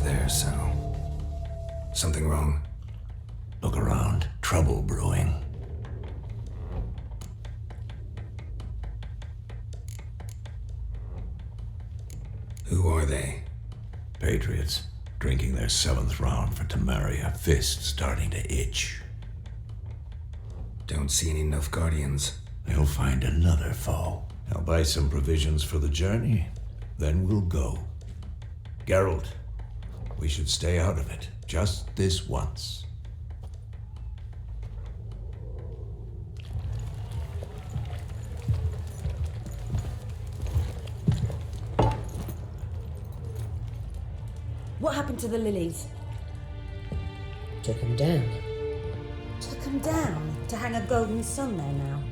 was there, so... Something wrong? Look around. Trouble brewing. Who are they? Patriots. Drinking their 7th round for Temeria. Fist starting to itch. Don't see any Nilfgaardians. They'll find another foe. I'll buy some provisions for the journey. Then we'll go. Geralt, we should stay out of it. Just this once. What happened to the lilies? Took him down. Took them down to hang a golden sun there now.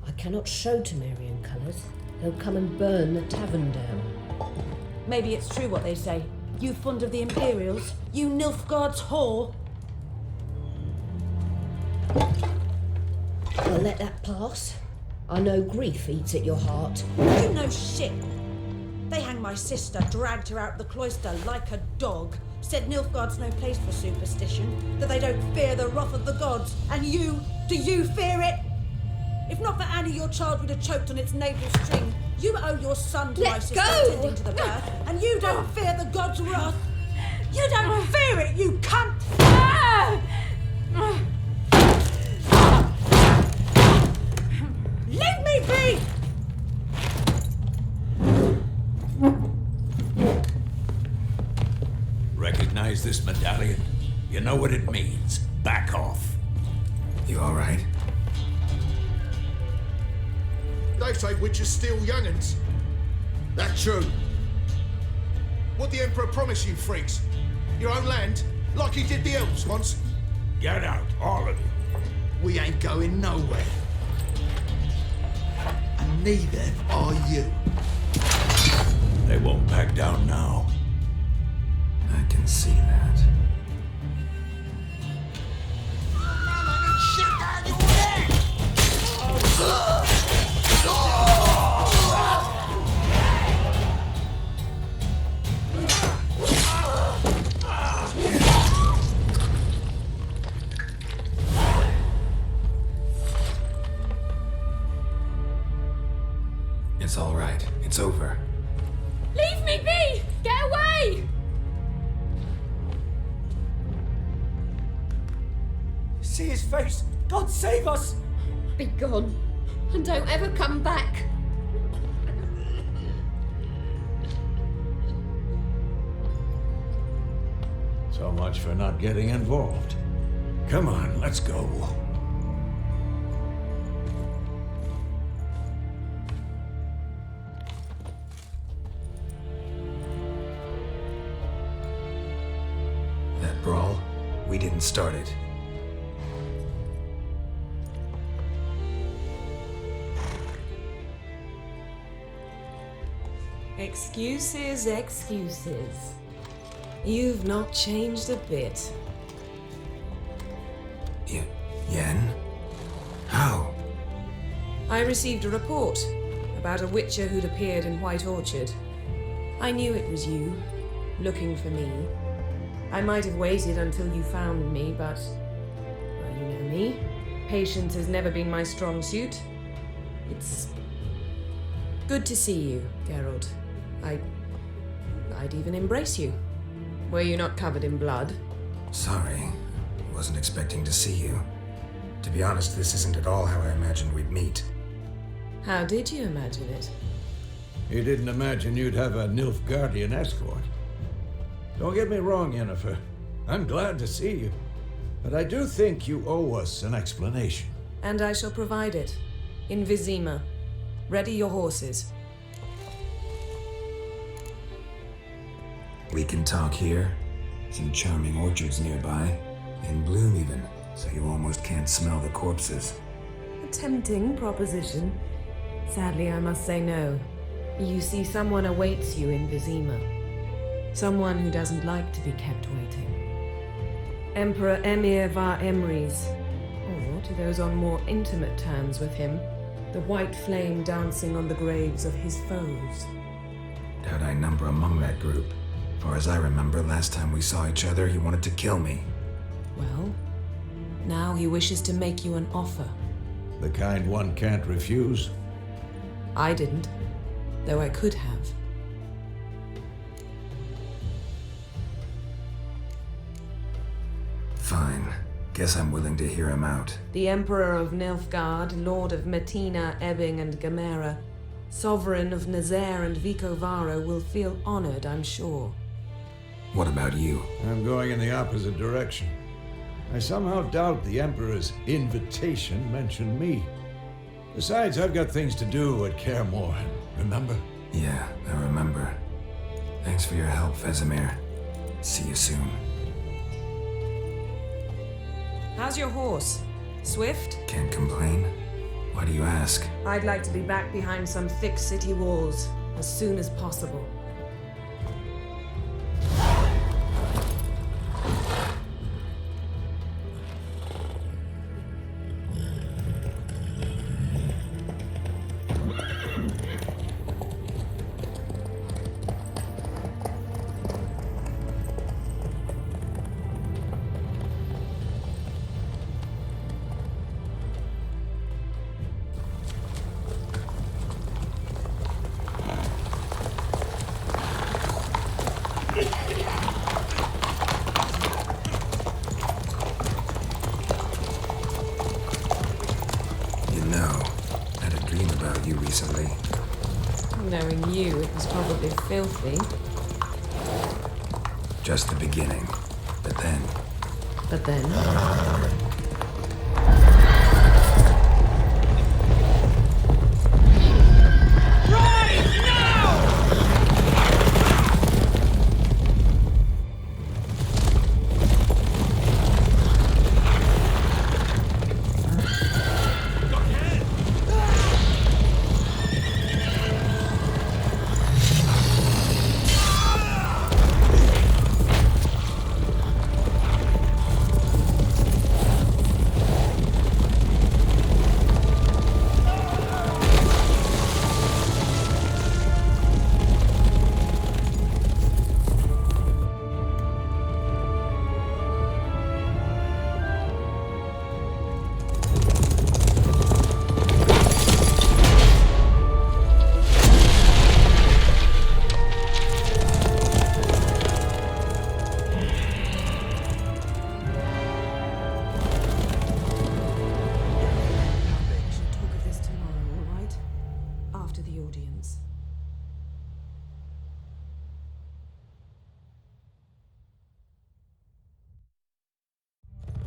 I cannot show Temerian colours. They'll come and burn the tavern down. Maybe it's true what they say. You fond of the Imperials? You Nilfgaard's whore? I'll let that pass. I know grief eats at your heart. You know shit. They hanged my sister, dragged her out the cloister like a dog, said Nilfgaard's no place for superstition, that they don't fear the wrath of the gods. And you, do you fear it? If not for Annie, your child would have choked on its navel string. You owe your son to my sister attending to the birth, and you don't fear the gods' wrath. You don't fear it, you cunt! Leave me be! Recognize this medallion? You know what it means. Back off. You alright? They say witches steal young'uns. That's true. What the Emperor promised you freaks? Your own land, like he did the elves once. Get out, all of you. We ain't going nowhere. And neither are you. They won't back down now. I can see that. It's all right. It's over. Leave me be! Get away! See his face! God save us! Be gone, and don't ever come back. So much for not getting involved. Come on, let's go. That brawl, we didn't start it. Excuses, excuses. You've not changed a bit. Yen? How? I received a report about a witcher who'd appeared in White Orchard. I knew it was you, looking for me. I might have waited until you found me, but... well, you know me. Patience has never been my strong suit. It's... good to see you, Geralt. I'd even embrace you. Were you not covered in blood? Sorry. Wasn't expecting to see you. To be honest, this isn't at all how I imagined we'd meet. How did you imagine it? You didn't imagine you'd have a Nilfgaardian escort. Don't get me wrong, Yennefer. I'm glad to see you. But I do think you owe us an explanation. And I shall provide it. In Vizima. Ready your horses. We can talk here. Some charming orchards nearby. In bloom even, so you almost can't smell the corpses. A tempting proposition. Sadly, I must say no. You see, someone awaits you in Vizima. Someone who doesn't like to be kept waiting. Emperor Emir var Emrys, or to those on more intimate terms with him, The white flame dancing on the graves of his foes. Doubt I number among that group. Far as I remember, last time we saw each other, he wanted to kill me. Well, now he wishes to make you an offer. The kind one can't refuse. I didn't, though I could have. Fine. Guess I'm willing to hear him out. The Emperor of Nilfgaard, Lord of Metina, Ebbing, and Gamera, Sovereign of Nazaire and Vicovaro will feel honored, I'm sure. What about you? I'm going in the opposite direction. I somehow doubt the Emperor's invitation mentioned me. Besides, I've got things to do at Kaer Morhen, remember? Yeah, I remember. Thanks for your help, Vesemir. See you soon. How's your horse? Swift? Can't complain. Why do you ask? I'd like to be back behind some thick city walls as soon as possible. Recently. Knowing you, it was probably filthy. Just the beginning. But then... But then?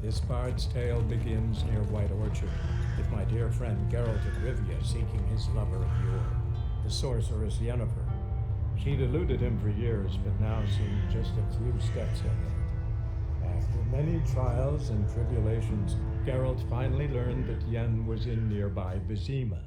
This bard's tale begins near White Orchard, with my dear friend Geralt of Rivia seeking his lover of yore, the sorceress Yennefer. She'd eluded him for years, but now seemed just a few steps ahead. After many trials and tribulations, Geralt finally learned that Yen was in nearby Vizima.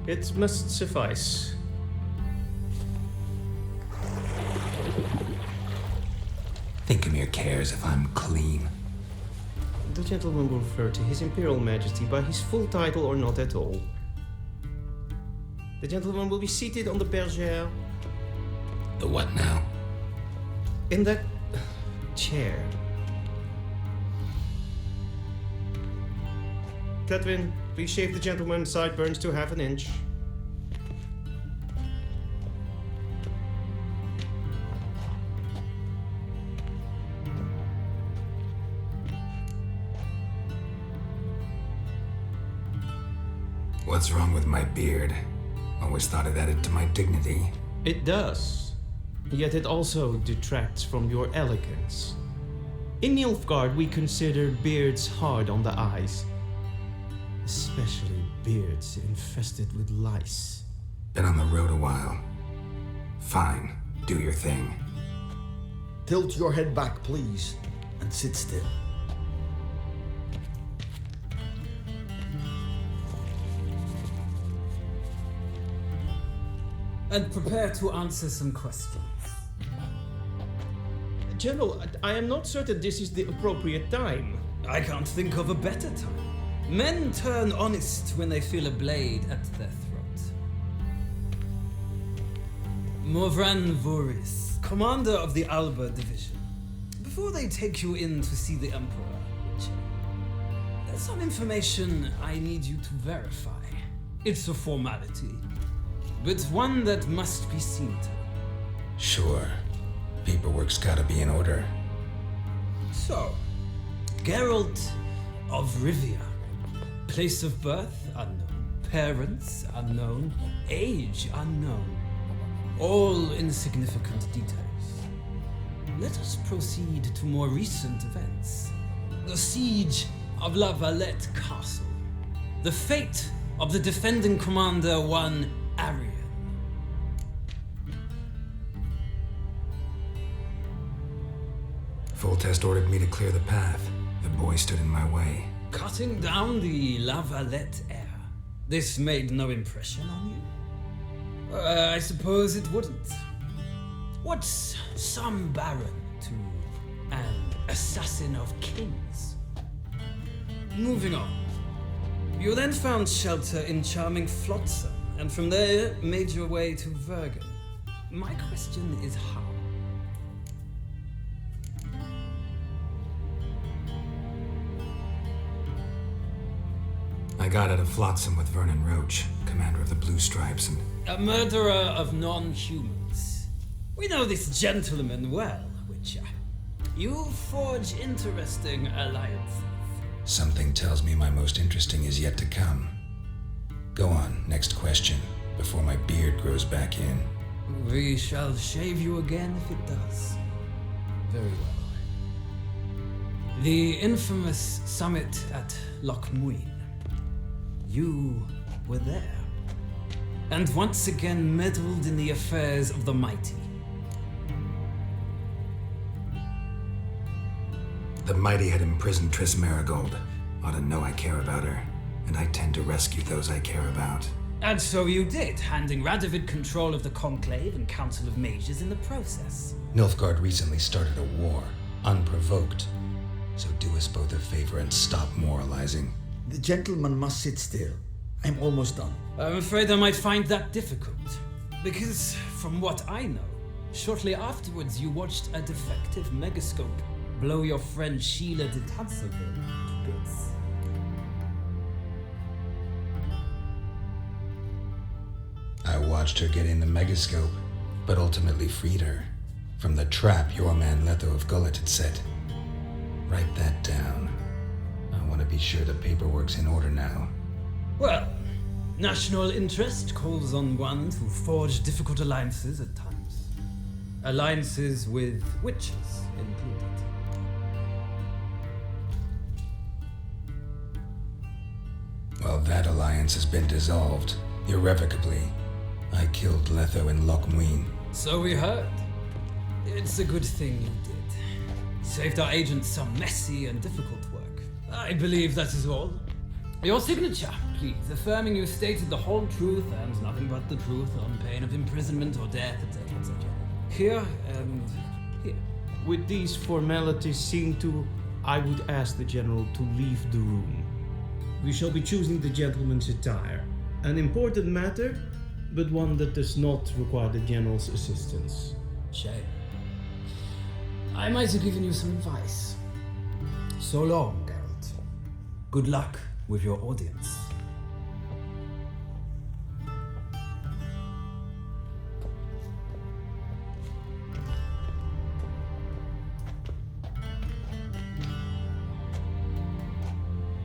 It must suffice. Thingmere cares if I'm clean. The gentleman will refer to His Imperial Majesty by his full title or not at all. The gentleman will be seated on the bergère. The what now? In that chair. Catwin, please shave the gentleman's sideburns to half an inch. What's wrong with my beard? Always thought it added to my dignity. It does. Yet it also detracts from your elegance. In Nilfgaard, we consider beards hard on the eyes. Especially beards infested with lice. Been on the road a while. Fine, do your thing. Tilt your head back, please, and sit still. And prepare to answer some questions. General, I am not certain this is the appropriate time. I can't think of a better time. Men turn honest when they feel a blade at their throat. Morvran Voris, commander of the Alba Division. Before they take you in to see the Emperor, there's some information I need you to verify. It's a formality, but one that must be seen to. Sure. Paperwork's gotta be in order. So, Geralt of Rivia. Place of birth unknown. Parents unknown. Age unknown. All insignificant details. Let us proceed to more recent events. The siege of La Valette Castle. The fate of the defending commander, one Arian. Foltest ordered me to clear the path. The boy stood in my way. Cutting down the La Valette heir. This made no impression on you? I suppose it wouldn't. What's some baron to an assassin of kings? Moving on. You then found shelter in charming Flotsam, and from there made your way to Vergen. My question is how? I got out of Flotsam with Vernon Roach, commander of the Blue Stripes, and A murderer of non-humans. We know this gentleman well, Witcher. You forge interesting alliances. something tells me my most interesting is yet to come. Go on, next question, before my beard grows back in. We shall shave you again if it does. Very well. The infamous summit at Loch Muin. You were there. And once again meddled in the affairs of the mighty. The mighty had imprisoned Triss Marigold. Ought to know I care about her, and I tend to rescue those I care about. And so you did, handing Radovid control of the Conclave and Council of Mages in the process. Nilfgaard recently started a war, unprovoked. So do us both a favor and stop moralizing. The gentleman must sit still. I'm almost done. I'm afraid I might find that difficult. Because, from what I know, shortly afterwards you watched a defective megascope blow your friend Sheila de Tanserville to bits. I watched her get in the megascope, but ultimately freed her from the trap your man Letho of Gullet had set. Write that down. I want to be sure the paperwork's in order now. Well, national interest calls on one to forge difficult alliances at times. Alliances with witches included. Well, that alliance has been dissolved, irrevocably. I killed Letho in Loch Muin. So we heard. It's a good thing you did. Saved our agents some messy and difficult work. I believe that is all. Your signature, please, affirming you stated the whole truth and nothing but the truth on pain of imprisonment or death, etc., etc. Here and here. With these formalities seen to, I would ask the general to leave the room. We shall be choosing the gentleman's attire. An important matter, but one that does not require the general's assistance. Shame. I might have given you some advice. So long, Geralt. Good luck with your audience.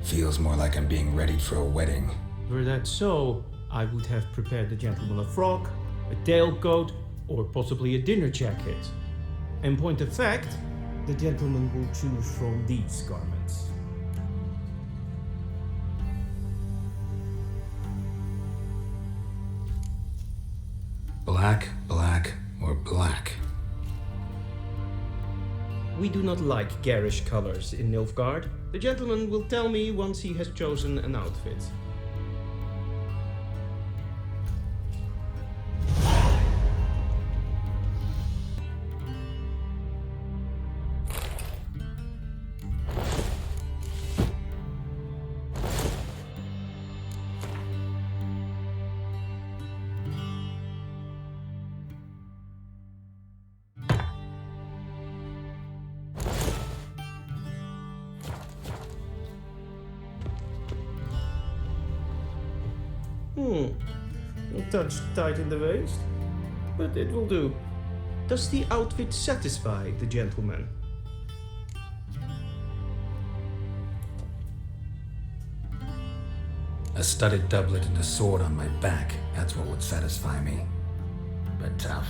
Feels more like I'm being readied for a wedding. Were that so, I would have prepared the gentleman a frock, a tailcoat, or possibly a dinner jacket. In point of fact, the gentleman will choose from these garments. Black, black, or black? We do not like garish colors in Nilfgaard. The gentleman will tell me once he has chosen an outfit. A touch tight in the waist, but it will do. Does the outfit satisfy the gentleman? A studded doublet and a sword on my back, that's what would satisfy me. But tough,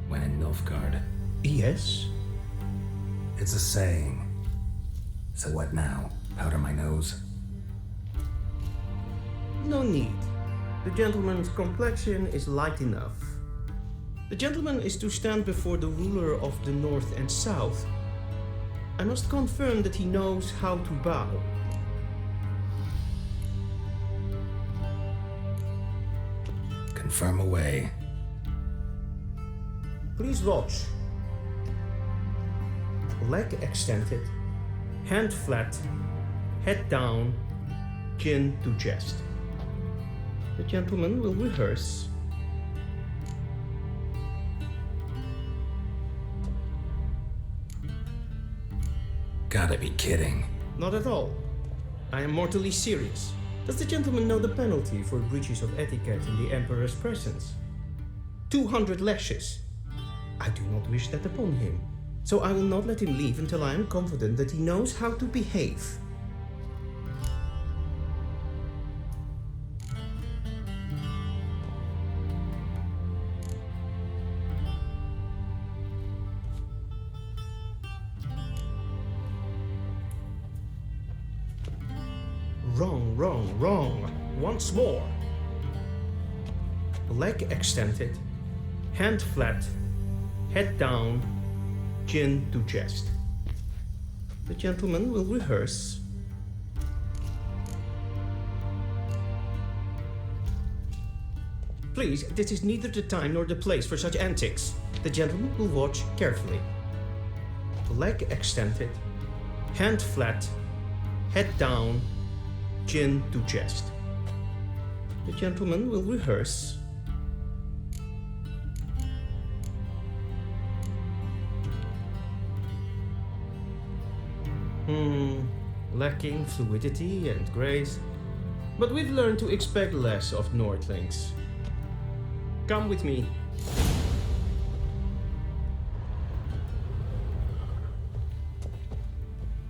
when in Nilfgaard. Yes. It's a saying. So what now? Powder my nose? No need. The gentleman's complexion is light enough. The gentleman is to stand before the ruler of the North and South. I must confirm that he knows how to bow. Confirm away. Please watch. Leg extended, hand flat, head down, chin to chest. The gentleman will rehearse. Gotta be kidding. Not at all. I am mortally serious. Does the gentleman know the penalty for breaches of etiquette in the Emperor's presence? 200 lashes. I do not wish that upon him, so I will not let him leave until I am confident that he knows how to behave. Wrong, wrong, wrong. Once more. Leg extended, hand flat, head down, chin to chest. The gentleman will rehearse. Please, this is neither the time nor the place for such antics. The gentleman will watch carefully. Leg extended, hand flat, head down, chin to chest. The gentleman will rehearse. Lacking fluidity and grace, but we've learned to expect less of Nordlings. Come with me.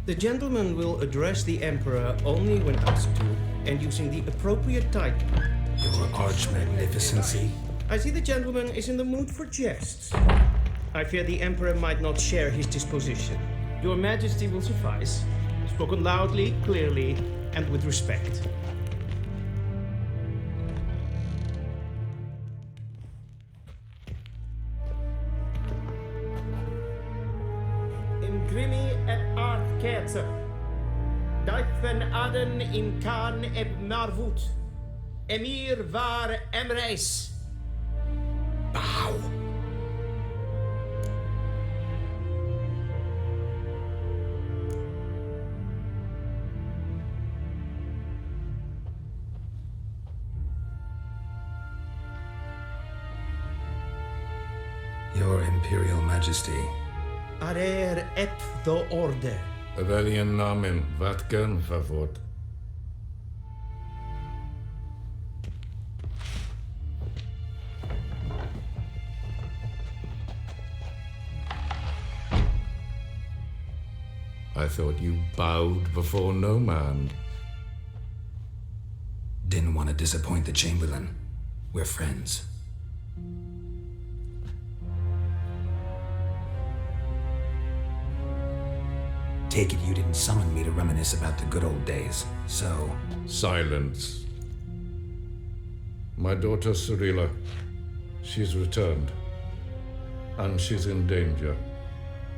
The gentleman will address the Emperor only when asked to, and using the appropriate title. Your Arch-Magnificency? I see the gentleman is in the mood for jests. I fear the Emperor might not share his disposition. Your Majesty will suffice. Spoken loudly, clearly, and with respect. Imgrimi et art kerzer. Duiven aden in Khan eb Marvoet. Emir var Emreis. Bow! Your Imperial Majesty. Arer ep the order. Weljen namen, wat kan favort? I thought you bowed before no man. Didn't want to disappoint the Chamberlain. We're friends. Take it you didn't summon me to reminisce about the good old days, so... Silence. My daughter Cyrilla, She's returned. And she's in danger.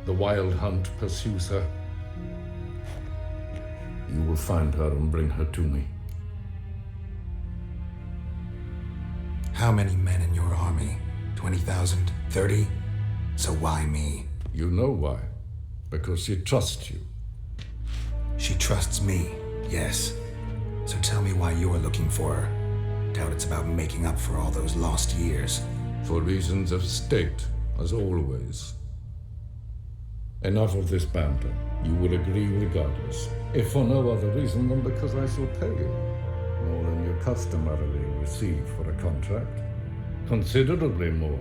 The Wild Hunt pursues her. You will find her and bring her to me. How many men in your army? 20,000? 30? So why me? You know why. Because she trusts you. She trusts me, yes. So tell me why you're looking for her. Doubt it's about making up for all those lost years. For reasons of state, as always. Enough of this banter. You will agree regardless. If for no other reason than because I shall pay you. More than you customarily receive for a contract. Considerably more.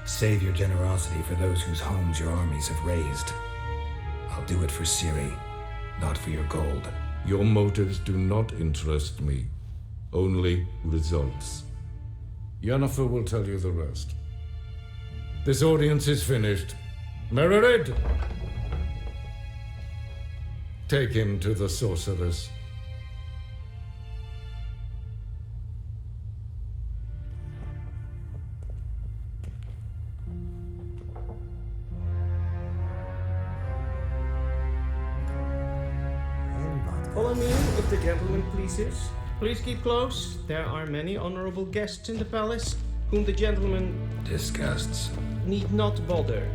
Save your generosity for those whose homes your armies have razed. I'll do it for Ciri, not for your gold. Your motives do not interest me. Only results. Yennefer will tell you the rest. This audience is finished. Mererid! Take him to the sorceress. Follow me, if the gentleman pleases. Please keep close. There are many honorable guests in the palace, whom the gentleman Disgusts. need not bother.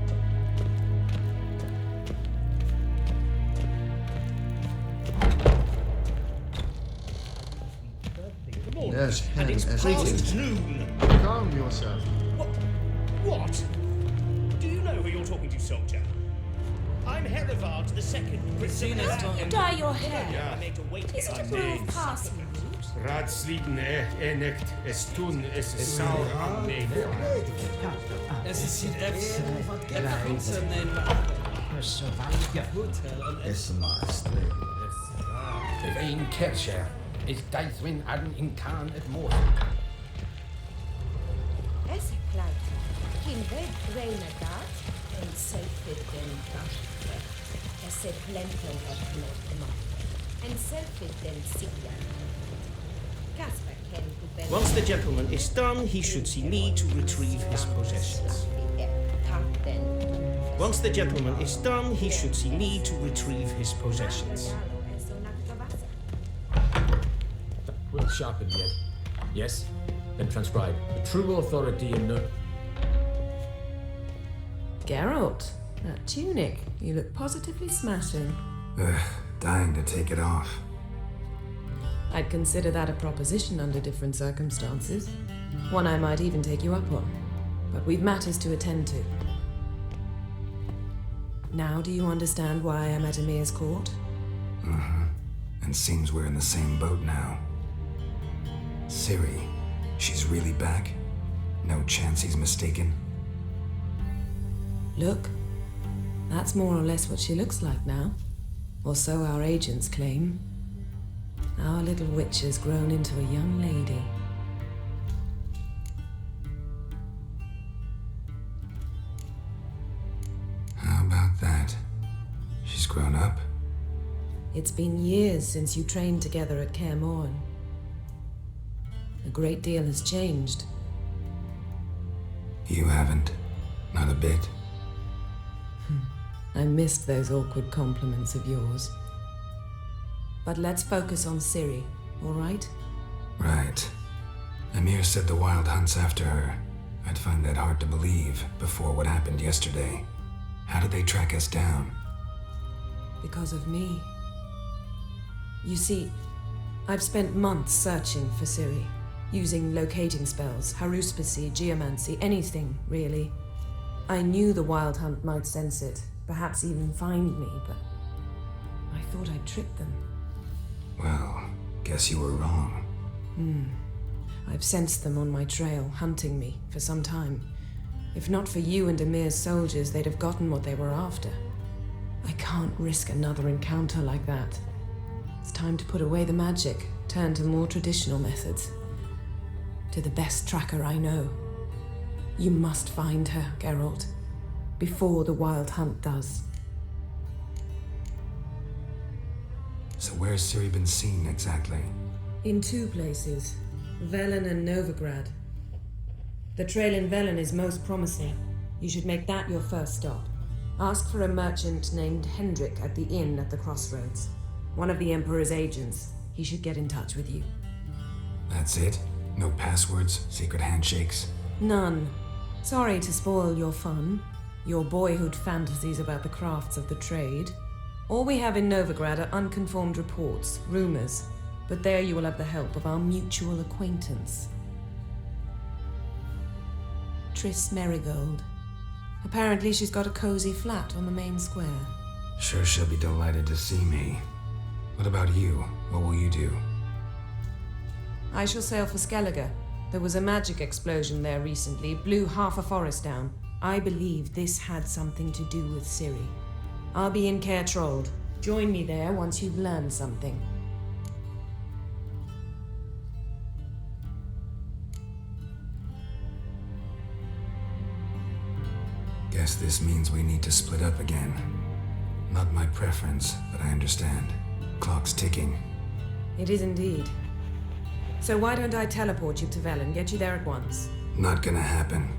Yes, And it's as past noon. Calm yourself. What? Do you know who you're talking to, soldier? I'm Herivard the Second. Dye your hair. I made to wait Is it a rule of passing route? Raadsliden nicht es tun, es zou aannemen. Es ist jetzt wat Geld nemen. Is master. Een kersje is Dijswin aan in Kaan het moord. Esse kluit. Geen weet breine gaat. En zelfit den kastje. Esse plenten het blot. En zelfit den sigja. Casper ken kubel. Once the gentleman is done, he should see me to retrieve his possessions. Once the gentleman is done, he should see me to retrieve his possessions. Will sharpen yet. Yes? Then transcribe. The true authority in the... Geralt, that tunic. You look positively smashing. Dying to take it off. I'd consider that a proposition under different circumstances. One I might even take you up on. But we've matters to attend to. Now do you understand why I'm at Emir's court? Mm-hmm. And seems we're in the same boat now. Ciri, she's really back? No chance he's mistaken? Look, that's more or less what she looks like now. Or so our agents claim. Our little witch has grown into a young lady. How about that? She's grown up? It's been years since you trained together at Kaer Morhen. A great deal has changed. You haven't? Not a bit? I missed those awkward compliments of yours. But let's focus on Ciri, all right? Right. Emir said the Wild Hunt's after her. I'd find that hard to believe before what happened yesterday. How did they track us down? Because of me. You see, I've spent months searching for Ciri, using locating spells, haruspicy, geomancy, anything, really. I knew the Wild Hunt might sense it, perhaps even find me, but I thought I'd tricked them. Well, guess you were wrong. I've sensed them on my trail, hunting me, for some time. If not for you and Emir's soldiers, they'd have gotten what they were after. I can't risk another encounter like that. It's time to put away the magic, turn to more traditional methods. To the best tracker I know. You must find her, Geralt, before the Wild Hunt does. So where's Ciri been seen exactly? In 2 places, Velen and Novigrad. The trail in Velen is most promising. You should make that your first stop. Ask for a merchant named Hendrik at the inn at the crossroads. One of the Emperor's agents. He should get in touch with you. That's it? No passwords, secret handshakes? None. Sorry to spoil your fun, your boyhood fantasies about the crafts of the trade. All we have in Novigrad are unconformed reports, rumors, but there you will have the help of our mutual acquaintance. Triss Merigold. Apparently she's got a cozy flat on the main square. Sure she'll be delighted to see me. What about you? What will you do? I shall sail for Skellige. There was a magic explosion there recently, blew half a forest down. I believe this had something to do with Ciri. I'll be in Caer Trold. Join me there once you've learned something. Guess this means we need to split up again. Not my preference, but I understand. Clock's ticking. It is indeed. So why don't I teleport you to Velen, get you there at once? Not gonna happen.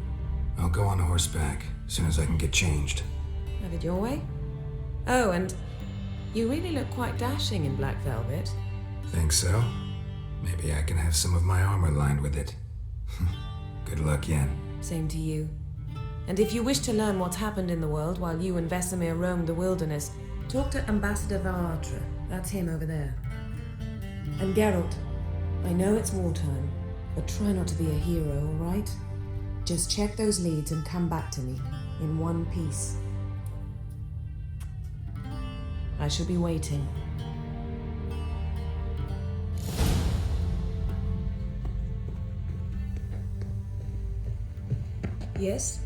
I'll go on horseback, as soon as I can get changed. Have it your way? Oh, and you really look quite dashing in black velvet. Think so? Maybe I can have some of my armor lined with it. Good luck, Yen. Same to you. And if you wish to learn what's happened in the world while you and Vesemir roamed the wilderness, talk to Ambassador Varatra. That's him over there. And Geralt, I know it's wartime, but try not to be a hero, all right? Just check those leads and come back to me, in one piece. I shall be waiting. Yes?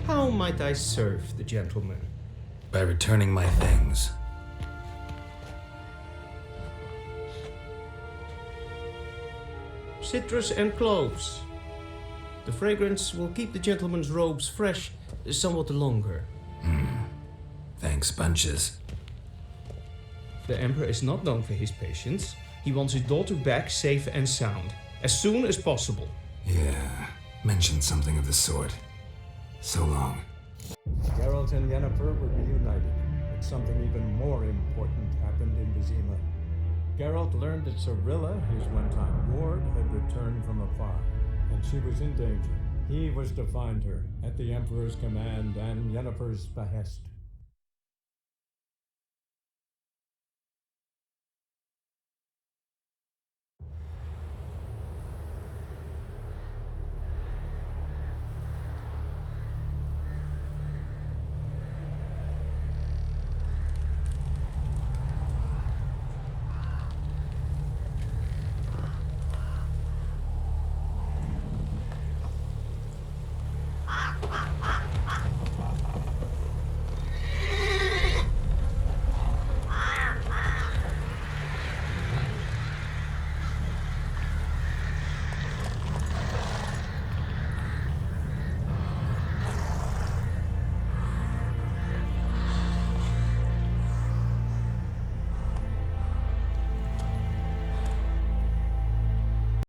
How might I serve the gentleman? By returning my things. Citrus and cloves. The fragrance will keep the gentleman's robes fresh somewhat longer. Thanks, bunches. The Emperor is not known for his patience. He wants his daughter back safe and sound, as soon as possible. Yeah, mentioned something of the sort. So long. Geralt and Yennefer were reunited, but something even more important happened in Vizima. Geralt learned that Cirilla, his one-time ward, had returned from afar, and she was in danger. He was to find her, at the Emperor's command and Yennefer's behest.